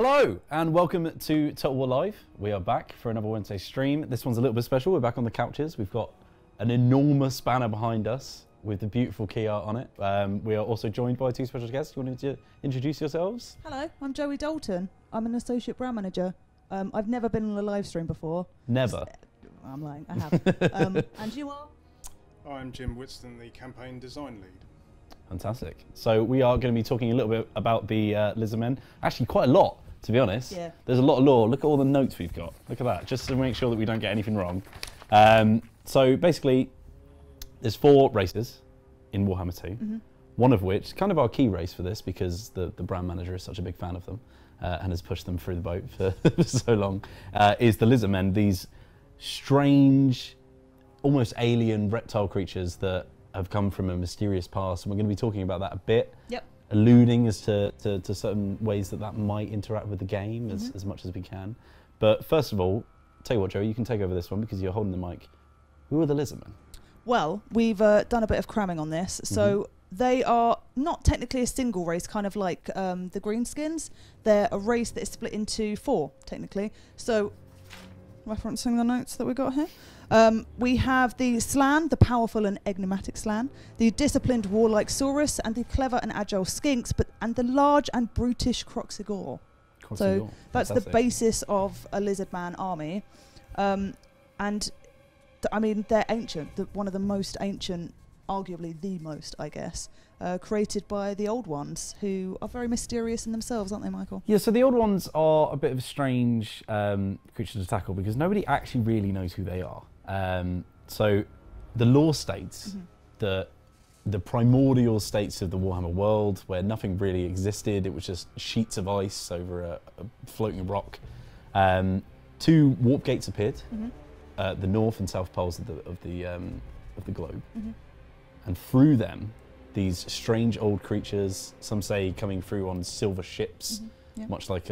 Hello and welcome to Total War Live. We are back for another Wednesday stream. This one's a little bit special. We're back on the couches. We've got an enormous banner behind us with the beautiful key art on it. We are also joined by two special guests. You want to introduce yourselves? Hello, I'm Joey Dalton. I'm an associate brand manager. I've never been on a live stream before. Never. I'm lying, I have. And you are? I'm Jim Whitston, the campaign design lead. Fantastic. So we are going to be talking a little bit about the Lizardmen. Actually, quite a lot, to be honest. Yeah. There's a lot of lore. Look at all the notes we've got. Look at that, just to make sure that we don't get anything wrong. So basically, there's 4 races in Warhammer 2, one of which, kind of our key race for this, because the brand manager is such a big fan of them and has pushed them through the boat for so long, is the Lizardmen, these strange, almost alien reptile creatures that have come from a mysterious past, and we're going to be talking about that a bit. Yep. Alluding as to certain ways that might interact with the game as much as we can. But first of all, tell you what, Joe, you can take over this one because you're holding the mic. Who are the Lizardmen? Well, we've done a bit of cramming on this. So they are not technically a single race, kind of like the Greenskins. They're a race that is split into 4, technically. So, referencing the notes that we got here. We have the Slan, the powerful and enigmatic Slan, the disciplined warlike Saurus, and the clever and agile Skinks, and the large and brutish Croxigor. So that's the basis of a Lizardman army. I mean, they're ancient, one of the most ancient, arguably the most, I guess, created by the Old Ones, who are very mysterious in themselves, aren't they, Michael? Yeah, so the Old Ones are a bit of a strange creature to tackle because nobody actually really knows who they are. So the lore states that the primordial states of the Warhammer world, where nothing really existed, it was just sheets of ice over a floating rock. 2 warp gates appeared, the north and south poles of the globe, and through them, these strange old creatures, some say coming through on silver ships, much like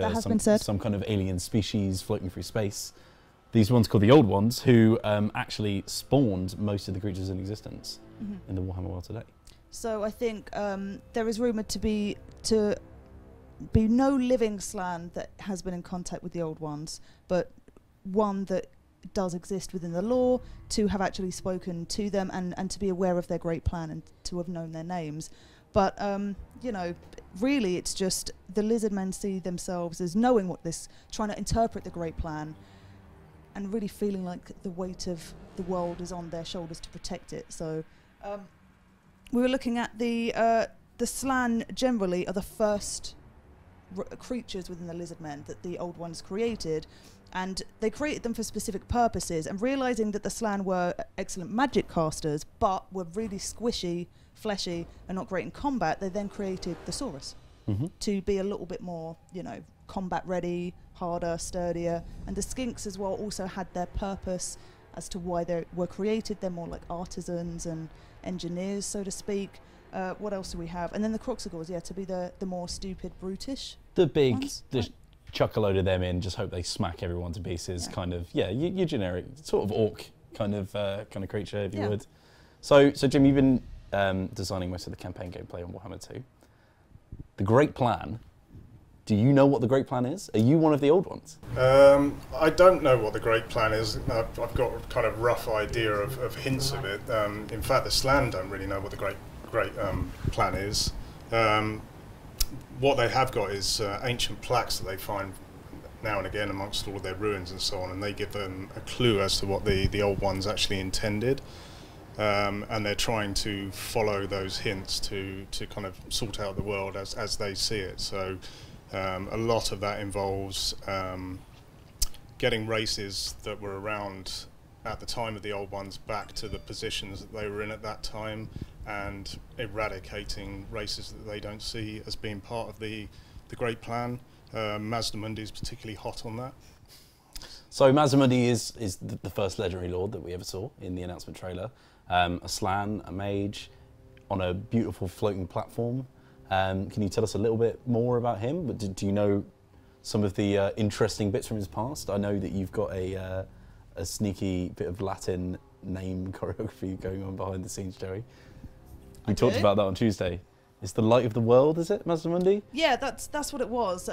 some kind of alien species floating through space. These ones called the Old Ones, who actually spawned most of the creatures in existence in the Warhammer world today. So I think there is rumoured to be no living Slan that has been in contact with the Old Ones, but one that does exist within the lore, to have actually spoken to them and to be aware of their great plan and to have known their names. But, you know, really it's just the Lizardmen see themselves as knowing trying to interpret the great plan, and really feeling like the weight of the world is on their shoulders to protect it. So we were looking at the Slan generally are the first creatures within the Lizardmen that the Old Ones created, and they created them for specific purposes, and realising that the Slan were excellent magic casters but were really squishy, fleshy and not great in combat, they then created the Saurus to be a little bit more, you know, combat ready, harder, sturdier. And the Skinks as well also had their purpose as to why they were created. They're more like artisans and engineers, so to speak. What else do we have? And then the Croxigors, yeah, to be the more stupid, brutish. The big, ones, just chuck a load of them in, just hope they smack everyone to pieces. Kind of, yeah, your generic sort of orc kind of creature, if you would. So Jim, you've been designing most of the campaign gameplay on Warhammer 2. The Great Plan. Do you know what the Great Plan is? Are you one of the Old Ones? I don't know what the Great Plan is. I've got a kind of rough idea of hints of it. In fact, the Slan don't really know what the Great Plan is. What they have got is ancient plaques that they find now and again amongst all of their ruins and so on, and they give them a clue as to what the Old Ones actually intended. And they're trying to follow those hints to kind of sort out the world as they see it. So a lot of that involves getting races that were around at the time of the Old Ones back to the positions that they were in at that time, and eradicating races that they don't see as being part of the Great Plan. Mazdamundi is particularly hot on that. So Mazdamundi is the first legendary lord that we ever saw in the announcement trailer. A Slan, a mage, on a beautiful floating platform. Can you tell us a little bit more about him? But do you know some of the interesting bits from his past? I know that you've got a sneaky bit of Latin name choreography going on behind the scenes, Joey. We talked about that on Tuesday. It's the light of the world, is it, Mazdamundi? Yeah, that's what it was.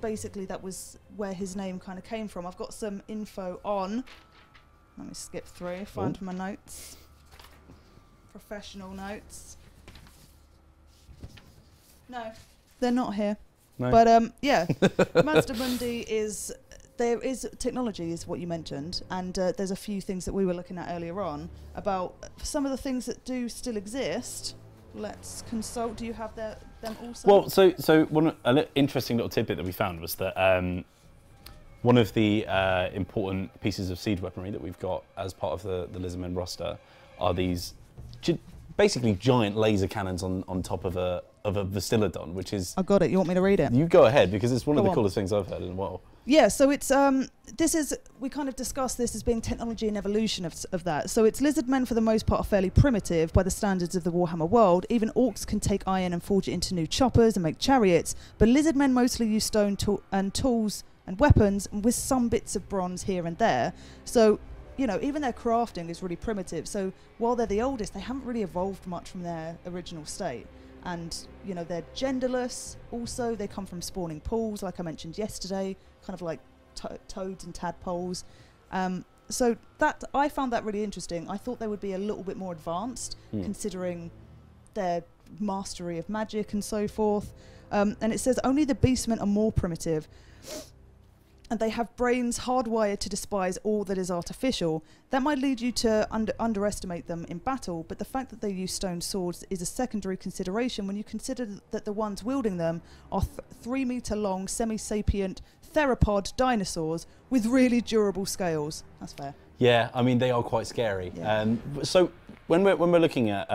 basically that was where his name kind of came from. I've got some info on. Let me skip through, find my notes. Professional notes. No, they're not here. No. But yeah, Mazda Mundi is, there is technology is what you mentioned, and there's a few things that we were looking at earlier on about some of the things that do still exist. Let's consult. Do you have them also? Well, so one interesting little tidbit that we found was that one of the important pieces of siege weaponry that we've got as part of the Lizardmen roster are these basically giant laser cannons on top of a Vastilodon, which is... I got it. You want me to read it? You go ahead, because it's one of the coolest things I've heard in a while. Yeah, so it's we kind of discussed this as being technology and evolution of that. So it's Lizardmen for the most part are fairly primitive by the standards of the Warhammer world. Even orcs can take iron and forge it into new choppers and make chariots, but Lizardmen mostly use stone and tools and weapons, with some bits of bronze here and there. So, you know, even their crafting is really primitive. So while they're the oldest, they haven't really evolved much from their original state. And, you know, they're genderless. Also, they come from spawning pools, like I mentioned yesterday, kind of like toads and tadpoles. So that I found that really interesting. I thought they would be a little bit more advanced, considering their mastery of magic and so forth. And it says only the beastmen are more primitive. And they have brains hardwired to despise all that is artificial. That might lead you to underestimate them in battle, but the fact that they use stone swords is a secondary consideration when you consider that the ones wielding them are 3-meter-long, semi-sapient theropod dinosaurs with really durable scales. That's fair. Yeah, I mean, they are quite scary. Yeah. So when we're looking at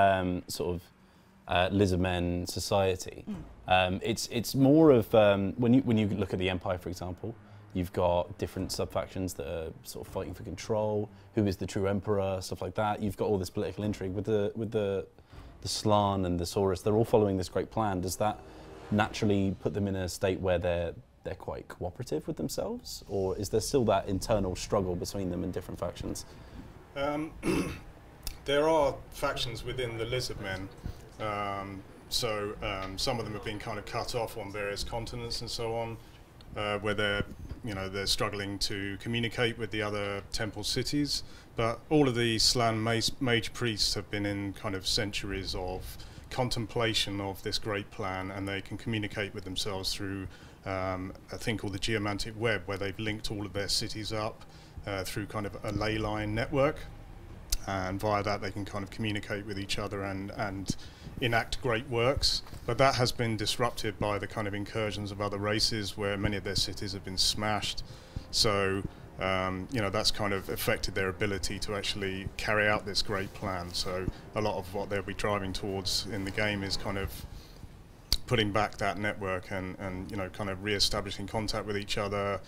sort of Lizardmen society, it's more of when you look at the Empire, for example. You've got different sub-factions that are sort of fighting for control. Who is the true emperor? Stuff like that. You've got all this political intrigue with the Slan and the Saurus. They're all following this great plan. Does that naturally put them in a state where they're quite cooperative with themselves, or is there still that internal struggle between them and different factions? There are factions within the Lizardmen. So some of them have been kind of cut off on various continents and so on, where they're struggling to communicate with the other temple cities. But all of the Slan mage priests have been in kind of centuries of contemplation of this great plan, and they can communicate with themselves through a thing called the geomantic web, where they've linked all of their cities up through kind of a ley line network, and via that they can kind of communicate with each other and enact great works. But that has been disrupted by the kind of incursions of other races, where many of their cities have been smashed. So that's kind of affected their ability to actually carry out this great plan. So a lot of what they'll be driving towards in the game is kind of putting back that network and kind of re-establishing contact with each other,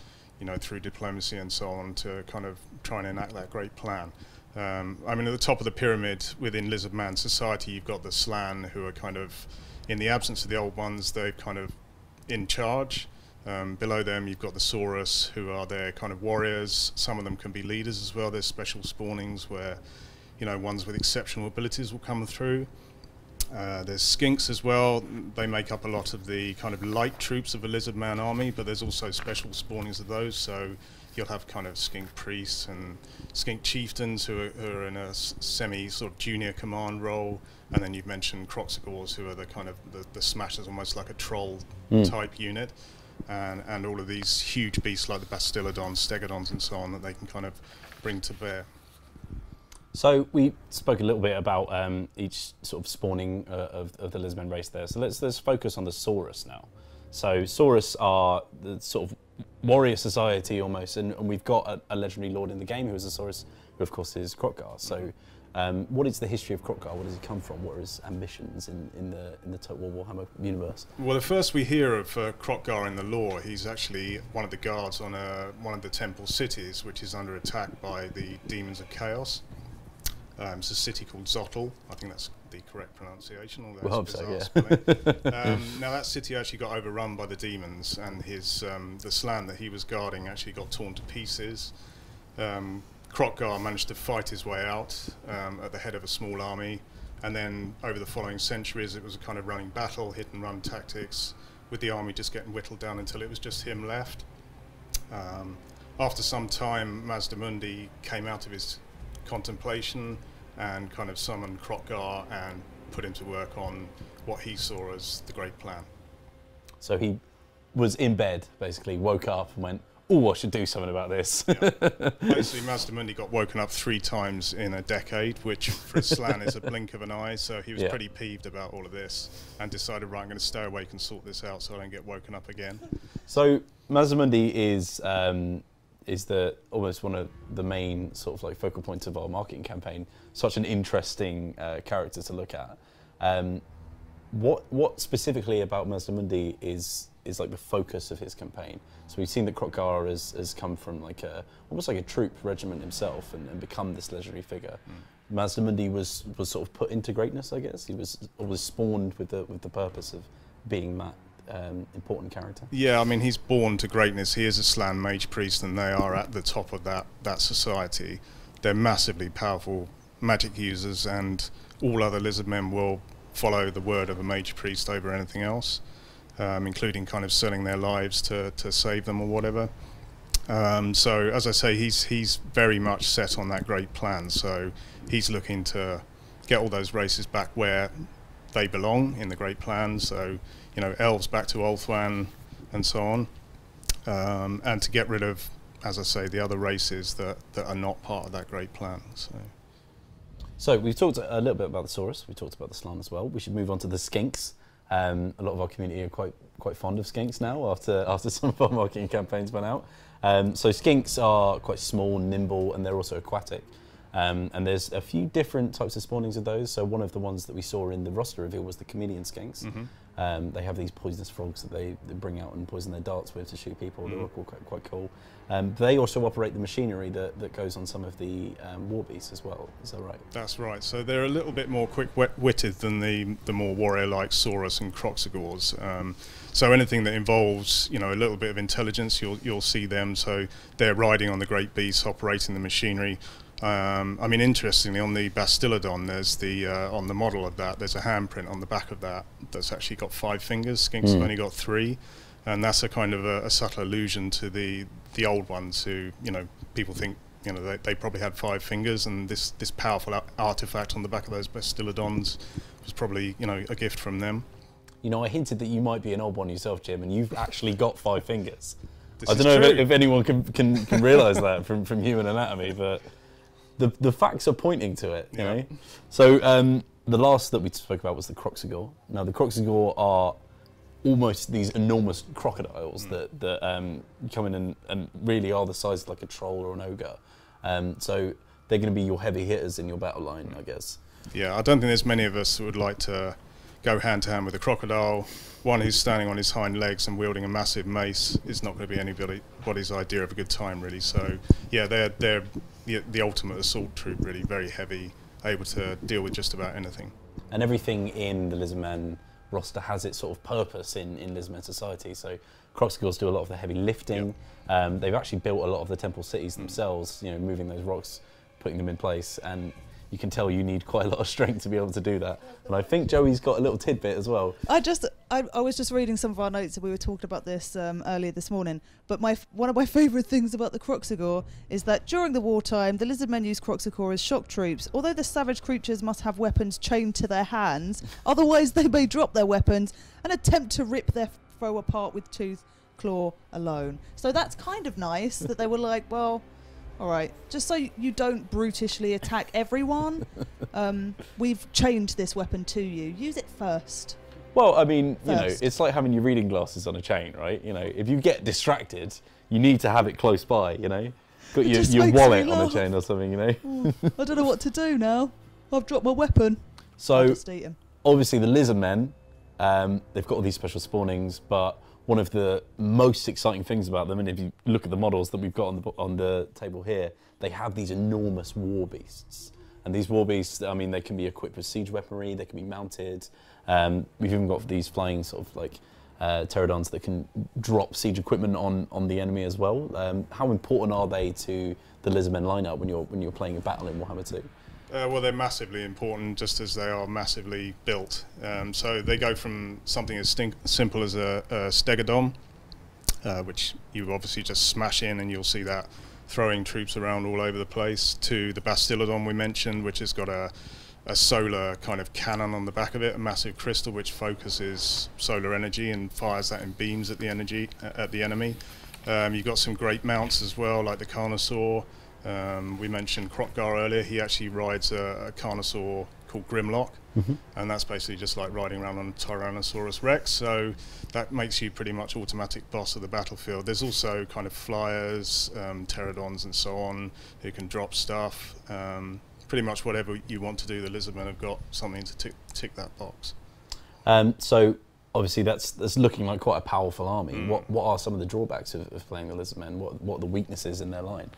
through diplomacy and so on, to kind of try and enact that great plan. I mean, at the top of the pyramid within Lizardman society, you've got the Slan, who are kind of, in the absence of the old ones, they're kind of in charge. Below them, you've got the Saurus, who are their kind of warriors. Some of them can be leaders as well. There's special spawnings where, ones with exceptional abilities will come through. There's skinks as well. They make up a lot of the kind of light troops of the Lizardman army, but there's also special spawnings of those. So you'll have kind of skink priests and skink chieftains who are in a semi sort of junior command role, and then you've mentioned Croxagores, who are the kind of the smashers, almost like a troll type unit, and all of these huge beasts like the Bastilodons, Stegodons, and so on that they can kind of bring to bear. So we spoke a little bit about each sort of spawning of the Lizardmen race there. So let's focus on the Saurus now. So Saurus are the sort of warrior society almost, and we've got a legendary lord in the game who is a Saurus, who of course is Kroq-Gar. So what is the history of Kroq-Gar? Where does he come from? What are his ambitions in the Total War Warhammer universe? Well, the first we hear of Kroq-Gar in the lore, he's actually one of the guards on one of the temple cities, which is under attack by the demons of chaos. It's a city called Zottel. I think that's the correct pronunciation. We'll hope so, yeah. Now that city actually got overrun by the demons, and the Slan that he was guarding actually got torn to pieces. Kroq-Gar managed to fight his way out at the head of a small army, and then over the following centuries it was a kind of running battle, hit and run tactics, with the army just getting whittled down until it was just him left. After some time, Mazdamundi came out of his contemplation and kind of summoned Hrothgar and put him to work on what he saw as the Great Plan. So he was in bed, basically, woke up and went, oh, I should do something about this. Yeah. Basically, Mazdamundi got woken up 3 times in a decade, which for Slan is a blink of an eye, so he was pretty peeved about all of this and decided, right, I'm going to stay awake and sort this out so I don't get woken up again. So Mazdamundi is almost one of the main sort of like focal points of our marketing campaign. Such an interesting character to look at. What specifically about Mazdamundi is like the focus of his campaign? So we've seen that Hrothgar has come from like almost like a troop regiment himself and become this legendary figure. Mazdamundi was sort of put into greatness, I guess. He was spawned with the purpose of being that important character. Yeah, I mean, he's born to greatness. He is a Slan mage priest, and they are at the top of that society. They're massively powerful magic users, and all other Lizardmen will follow the word of a mage priest over anything else, including kind of selling their lives to save them or whatever. So as I say, he's very much set on that great plan. So he's looking to get all those races back where they belong in the great plan. So, you know, elves back to Ulthuan and so on, and to get rid of, as I say, the other races that are not part of that great plan. So we've talked a little bit about the Saurus, we talked about the Slan as well. We should move on to the Skinks. A lot of our community are quite fond of Skinks now after some of our marketing campaigns went out. So Skinks are quite small, nimble, and they're also aquatic. And there's a few different types of spawnings of those. So one of the ones that we saw in the roster reveal was the chameleon skinks. They have these poisonous frogs that they bring out and poison their darts with to shoot people. They're all quite cool. They also operate the machinery that goes on some of the war beasts as well. Is that right? That's right. So they're a little bit more quick-witted than the more warrior-like Saurus and Croxagores. So anything that involves, you know, a little bit of intelligence, you'll see them. So they're riding on the great beasts, operating the machinery. I mean, interestingly, on the Bastillodon, there's on the model of that, there's a handprint on the back of that that's actually got 5 fingers. Skinks have only got 3, and that's a kind of a subtle allusion to the old ones who, you know, people think, you know, they probably had 5 fingers, and this powerful artifact on the back of those Bastillodons was probably, you know, a gift from them. You know, I hinted that you might be an old one yourself, Jim, and you've actually got 5 fingers. I don't know if anyone can realise that from human anatomy, but the facts are pointing to it, you know. So the last that we spoke about was the Croxagore. Now the Croxagore are almost these enormous crocodiles that come in and really are the size of like a troll or an ogre. So they're going to be your heavy hitters in your battle line, I guess. Yeah, I don't think there's many of us who would like to go hand to hand with a crocodile. One who's standing on his hind legs and wielding a massive mace is not going to be anybody's idea of a good time, really. So yeah, they're the ultimate assault troop, really, very heavy, able to deal with just about anything. And everything in the Lizardmen roster has its sort of purpose in Lizardmen society. So Croxagores do a lot of the heavy lifting. They've actually built a lot of the temple cities themselves, you know, moving those rocks, putting them in place, and you can tell you need quite a lot of strength to be able to do that. And I think Joey's got a little tidbit as well. I was just reading some of our notes, and we were talking about this earlier this morning. But one of my favourite things about the Croxagore is that during the wartime, the Lizardmen use Croxagore as shock troops. Although the savage creatures must have weapons chained to their hands, otherwise they may drop their weapons and attempt to rip their foe apart with tooth, claw alone. So that's kind of nice that they were like, well, all right, just so you don't brutishly attack everyone, we've chained this weapon to you. Use it first. Well, I mean, you know, it's like having your reading glasses on a chain, right? You know, if you get distracted, you need to have it close by, you know? Got your wallet on a chain or something, you know? I don't know what to do now. I've dropped my weapon. So, I'll just eat him. Obviously the Lizardmen, they've got all these special spawnings, but one of the most exciting things about them, and if you look at the models that we've got on the table here, they have these enormous war beasts. And these war beasts, I mean, they can be equipped with siege weaponry, they can be mounted. We've even got these flying sort of like pterodons that can drop siege equipment on the enemy as well. How important are they to the Lizardmen lineup when you're playing a battle in Warhammer 2? Well, they're massively important, just as they are massively built. So they go from something as simple as a stegodon, which you obviously just smash in and you'll see that throwing troops around all over the place, to the bastillodon we mentioned, which has got a solar kind of cannon on the back of it, a massive crystal which focuses solar energy and fires that in beams at the enemy. You've got some great mounts as well, like the Carnosaur. We mentioned Krokgar earlier. He actually rides a Carnosaur called Grimlock, and that's basically just like riding around on a Tyrannosaurus Rex, so that makes you pretty much automatic boss of the battlefield. There's also kind of flyers, pterodons and so on, who can drop stuff. Pretty much whatever you want to do, the Lizardmen have got something to tick that box. So obviously that's looking like quite a powerful army. What are some of the drawbacks of playing the Lizardmen? What are the weaknesses in their line?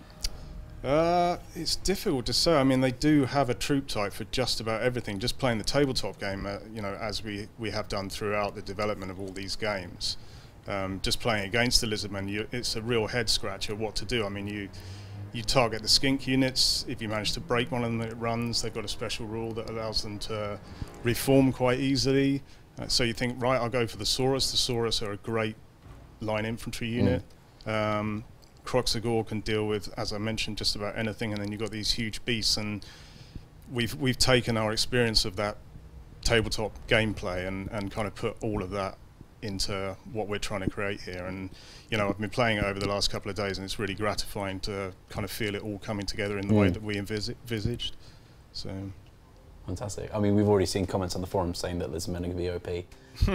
It's difficult to say. I mean, they do have a troop type for just about everything. Just playing the tabletop game, you know, as we have done throughout the development of all these games, just playing against the Lizardmen, it's a real head scratcher what to do. I mean, you target the skink units. If you manage to break one of them, it runs. They've got a special rule that allows them to reform quite easily. So you think, right, I'll go for the Saurus. The Saurus are a great line infantry unit. Kroxagor can deal with, as I mentioned, just about anything, and then you've got these huge beasts, and we've taken our experience of that tabletop gameplay and kind of put all of that into what we're trying to create here. And you know, I've been playing it over the last couple of days, and it's really gratifying to kind of feel it all coming together in the way that we envisaged. So fantastic. I mean, we've already seen comments on the forum saying that Lizardmen are going to be OP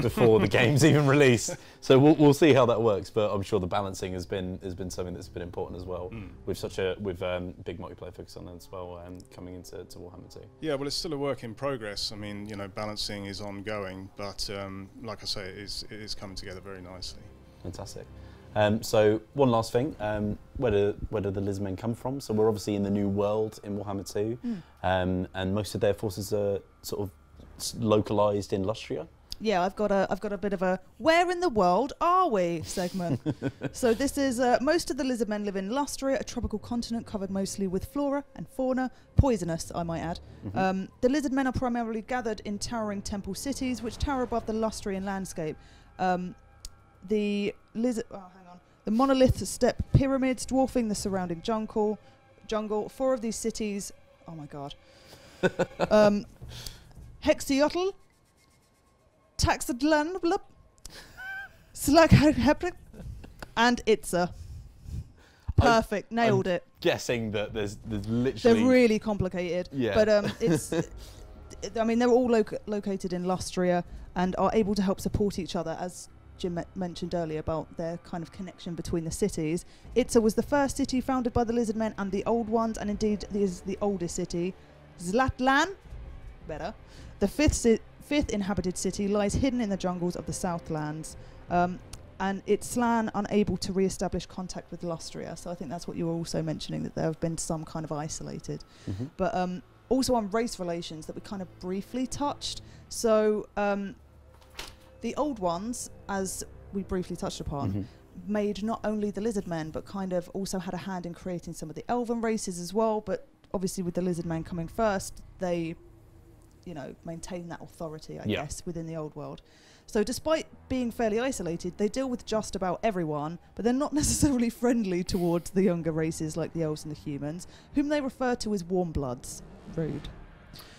before the game's even released. So we'll see how that works. But I'm sure the balancing has been something that's been important as well. With big multiplayer focus on that as well, coming into Warhammer 2. Yeah, well, it's still a work in progress. I mean, you know, balancing is ongoing, but like I say, it is coming together very nicely. Fantastic. So one last thing, where do the Lizardmen come from? So we're obviously in the new world in Warhammer 2, and most of their forces are sort of localized in Lustria. Yeah, I've got a bit of a "where in the world are we" segment. So this is most of the Lizardmen live in Lustria, a tropical continent covered mostly with flora and fauna, poisonous, I might add. The Lizardmen are primarily gathered in towering temple cities, which tower above the Lustrian landscape. The monolith step pyramids dwarfing the surrounding jungle. 4 of these cities, oh my god, Hexiotl, Taxadlan, Slagheplik, and Itza. Perfect, nailed it. Guessing that there's literally... They're really complicated, but it's... I mean, they're all located in Lustria and are able to help support each other, as Jim mentioned earlier about their kind of connection between the cities. Itza was the first city founded by the Lizardmen and the Old Ones, and indeed is the oldest city. Zlatlan, better. The fifth inhabited city lies hidden in the jungles of the Southlands, and it's Slan unable to re-establish contact with Lustria. So I think that's what you were also mentioning, that there have been some kind of isolated. But also on race relations that we kind of briefly touched. So the Old Ones, as we briefly touched upon, made not only the Lizardmen, but kind of also had a hand in creating some of the Elven races as well. But obviously with the Lizardmen coming first, they, you know, maintain that authority, I guess, within the old world. So despite being fairly isolated, they deal with just about everyone, but they're not necessarily friendly towards the younger races like the elves and the humans, whom they refer to as warm bloods. Rude.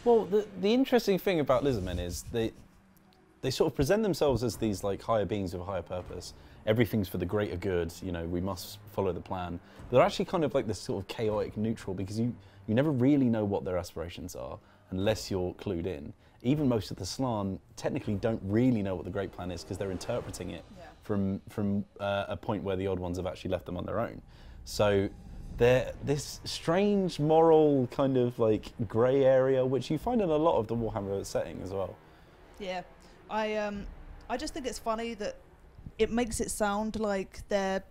Well, the interesting thing about Lizardmen is they sort of present themselves as these like higher beings with a higher purpose. Everything's for the greater good, you know, we must follow the plan. But they're actually kind of like this sort of chaotic neutral, because you never really know what their aspirations are unless you're clued in. Even most of the Slan technically don't really know what the great plan is, because they're interpreting it from a point where the Old Ones have actually left them on their own. So they're this strange moral kind of like grey area, which you find in a lot of the Warhammer setting as well. Yeah. I just think it's funny that it makes it sound like they're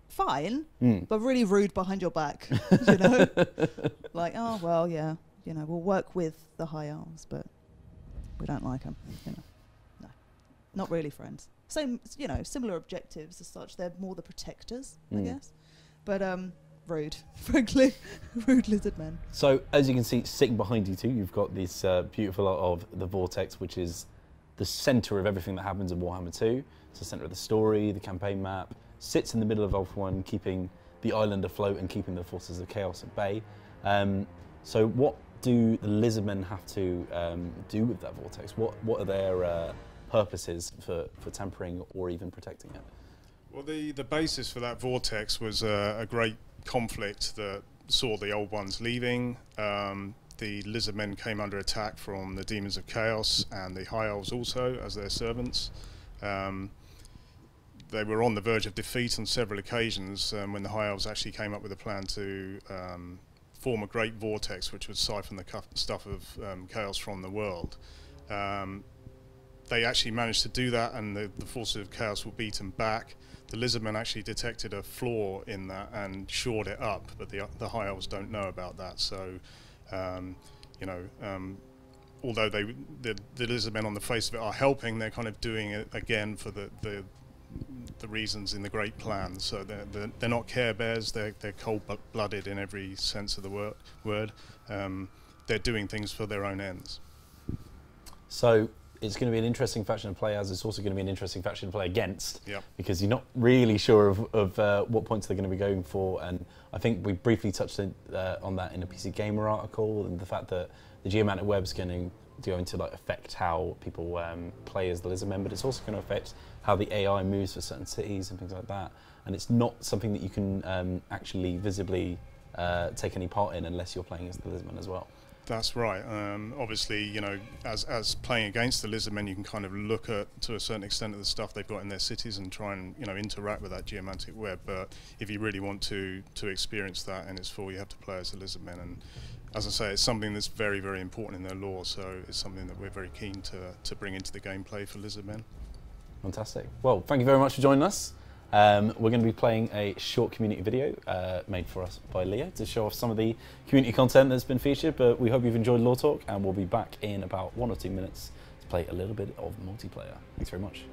fine, but really rude behind your back, you know? Like, oh, well, yeah, you know, we'll work with the High Elves, but we don't like them, you know? No, not really friends. Same, you know, similar objectives as such. They're more the protectors, I guess. But rude, frankly. Rude Lizardmen. So, as you can see, sitting behind you two, you've got this beautiful of the Vortex, which is the centre of everything that happens in Warhammer 2. It's the centre of the story, the campaign map, sits in the middle of Ulf 1, keeping the island afloat and keeping the forces of chaos at bay. So what do the Lizardmen have to do with that Vortex? What are their purposes for tampering or even protecting it? Well, the basis for that Vortex was a great conflict that saw the Old Ones leaving. The Lizardmen came under attack from the Demons of Chaos and the High Elves also as their servants. They were on the verge of defeat on several occasions when the High Elves actually came up with a plan to form a great vortex which would siphon the stuff of chaos from the world. They actually managed to do that, and the forces of chaos were beaten back. The Lizardmen actually detected a flaw in that and shored it up, but the High Elves don't know about that. So, although the Lizardmen on the face of it are helping, they're kind of doing it again for the reasons in the Great Plan. So they're not Care Bears. They're cold-blooded in every sense of the word. They're doing things for their own ends. So it's going to be an interesting faction to play as. It's also going to be an interesting faction to play against, yep. Because you're not really sure of what points they're going to be going for. And I think we briefly touched on that in a PC Gamer article, and the fact that the geomantic web's going to affect how people play as the Lizardmen, but it's also going to affect how the AI moves for certain cities and things like that. And it's not something that you can actually visibly take any part in unless you're playing as the Lizardmen as well. That's right. Obviously, as playing against the Lizardmen, you can kind of look at, to a certain extent, at the stuff they've got in their cities and try and, interact with that geomantic web. But if you really want to experience that in its full, you have to play as the Lizardmen. And as I say, it's something that's very, very important in their lore. So it's something that we're very keen to bring into the gameplay for Lizardmen. Fantastic. Well, thank you very much for joining us. We're going to be playing a short community video made for us by Leo to show off some of the community content that's been featured, but we hope you've enjoyed Lore Talk, and we'll be back in about 1 or 2 minutes to play a little bit of multiplayer. Thanks very much.